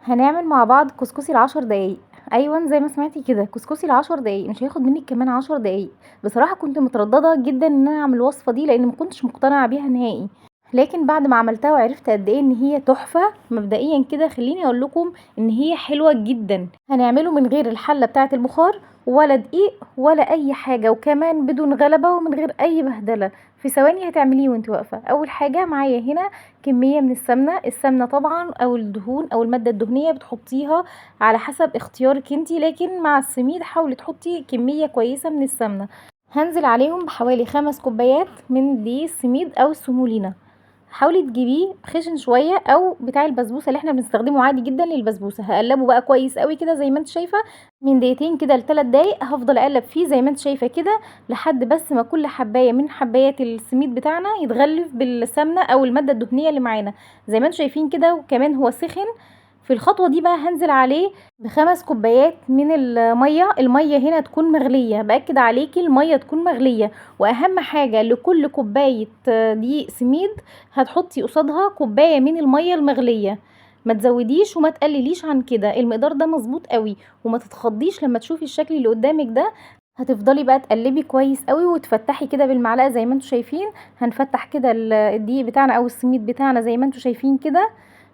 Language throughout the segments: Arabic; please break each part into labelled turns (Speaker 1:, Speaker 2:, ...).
Speaker 1: هنعمل مع بعض كسكسي ل10 دقايق. أيوه زي ما سمعتِ كده، كسكسي ل10 دقايق، مش هياخد منِّك كمان 10 دقايق. بصراحة كنت مترددة جدًا إن أنا أعمل الوصفة دي، لإن ما كنتش مقتنعة بيها نهائي، لكن بعد ما عملتها وعرفت قد إيه إن هي تحفة. مبدئيًا كده خلّيني أقول لكم إن هي حلوة جدًا. هنعمله من غير الحلة بتاعة البخار ولا دقيق ولا أي حاجة، وكمان بدون غلبة ومن غير أي بهدلة. في ثواني هتعمليه وأنتِ واقفة. أول حاجة معايا هنا كمية من السمنة طبعًا، أو الدهون أو المادة الدهنية بتحطيها على حسب اختيارِك أنتِ، لكن مع السميد حاولي تحطي كمية كويسة من السمنة. هانزل عليهم بحوالي 5 كوبايات من دقيق السميد أو السمولينا. حاولي تجيبيه خشن شوية أو بتاع البسبوسة اللي احنا بنستخدمه عادي جدا للبسبوسة. هقلبه بقى كويس قوي كده زي ما انت شايفة، من دقيقتين كده ل3 دقايق. هفضل اقلب فيه زي ما انت شايفة كده لحد بس ما كل حباية من حبايات السميد بتاعنا يتغلف بالسمنة او المادة الدهنية اللي معانا زي ما انتم شايفين كده، وكمان هو سخن. في الخطوة دي بقى هنزل عليه ب5 كوبايات من المية هنا تكون مغلية. باكد عليكي المية تكون مغلية. واهم حاجة لكل كوباية دقيق سميد هتحطي قصادها كوباية من المية المغلية. ما تزوديش وما تقلليش عن كده، المقدار ده مظبوط قوي. وما تتخضيش لما تشوفي الشكل اللي قدامك ده. هتفضلي بقى تقلبي كويس قوي وتفتحي كده بالمعلقة زي ما انتوا شايفين. هنفتح كده الدقيق بتاعنا او السميد بتاعنا زي ما انتوا شايفين كده.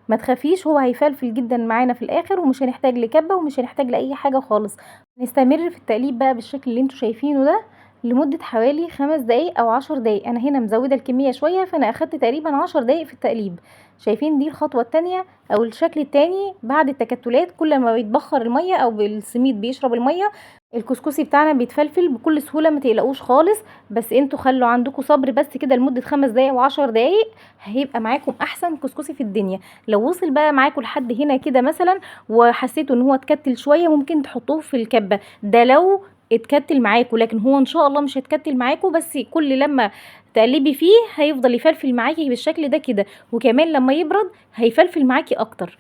Speaker 1: ما تخافيش، هو هيفلفل جدا معانا في الاخر، ومش هنحتاج لكبة ومش هنحتاج لاي حاجة خالص. نستمر في التقليب بقى بالشكل اللي انتوا شايفينه ده لمدة حوالي 5 دقايق او 10 دقايق. انا هنا مزودة الكمية شوية، فانا اخدت تقريبا 10 دقايق في التقليب. شايفين دي الخطوة التانية او الشكل التاني بعد التكتلات. كل ما بيتبخر المية او السميد بيشرب المية، الكسكسي بتاعنا بيتفلفل بكل سهولة. ما تقلقوش خالص، بس انتوا خلوا عندكم صبر بس كده لمدة 5 دقايق و10 دقايق. هيبقى معاكم احسن كسكسي في الدنيا. لو وصل بقى معاكم لحد هنا كده مثلا وحسيتوا ان هو اتكتل شوية، ممكن تحطوه في الكبة. ده لو اتكتل معاكم، لكن هو ان شاء الله مش هيتكتل معاكم. بس كل لما تقلبي فيه هيفضل يفلفل معاكي بالشكل ده كده، وكمان لما يبرد هيفلفل معاكي اكتر.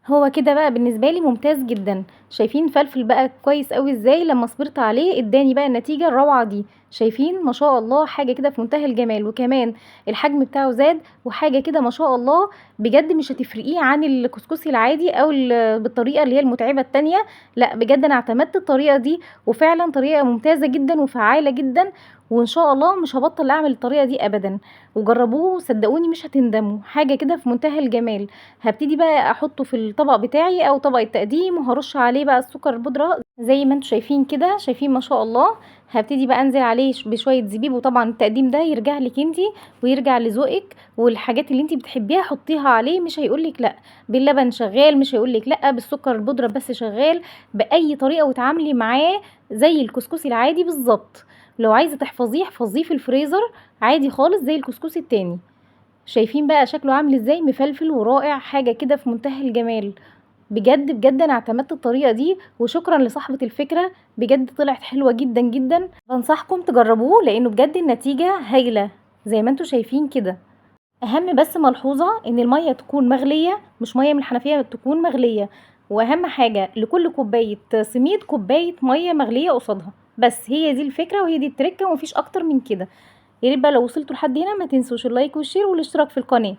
Speaker 1: هو كده بقى بالنسبه لي ممتاز جدا. شايفين فلفل بقى كويس قوي ازاي لما صبرت عليه اداني بقى النتيجه الروعه دي. شايفين ما شاء الله حاجه كده في منتهى الجمال، وكمان الحجم بتاعه زاد وحاجه كده ما شاء الله. بجد مش هتفرقيه عن الكسكسي العادي او بالطريقه اللي هي المتعبه التانية. لا بجد انا اعتمدت الطريقه دي، وفعلا طريقه ممتازه جدا وفعاله جدا. وان شاء الله مش هبطل اعمل الطريقه دي ابدا. وجربوه صدقوني مش هتندموا، حاجه كده في منتهى الجمال. هبتدي بقى احطه في الطبق بتاعي او طبق التقديم، وهرش عليه بقى السكر البودرة زي ما انتوا شايفين كده. شايفين ما شاء الله. هبتدي بقى انزل عليه بشويه زبيب، وطبعا التقديم ده يرجع لك انتي ويرجع لذوقك، والحاجات اللي انتي بتحبيها حطيها عليه. مش هيقولك لا. باللبن شغال، مش هيقولك لا. بالسكر البودرة بس شغال. باي طريقه وتعاملي معاه زي الكسكسي العادي بالظبط. لو عايزه تحفظيه احفظيه في الفريزر عادي خالص زي الكسكسي التاني. شايفين بقى شكله عامل ازاي، مفلفل ورائع، حاجة كده في منتهى الجمال. بجد بجد انا اعتمدت الطريقة دي، وشكرا لصاحبة الفكرة. بجد طلعت حلوة جدا جدا. بنصحكم تجربوه لانه بجد النتيجة هايلة زي ما انتوا شايفين كده. اهم بس ملحوظة ان المية تكون مغلية، مش مية من الحنفية، تكون مغلية. واهم حاجة لكل كوباية سميد كوباية مية مغلية قصادها. بس هي دي الفكرة وهي دي التركة ومفيش اكتر من كده. يا ريت بقى لو وصلتوا لحد هنا ما تنسوش اللايك والشير والاشتراك في القناة.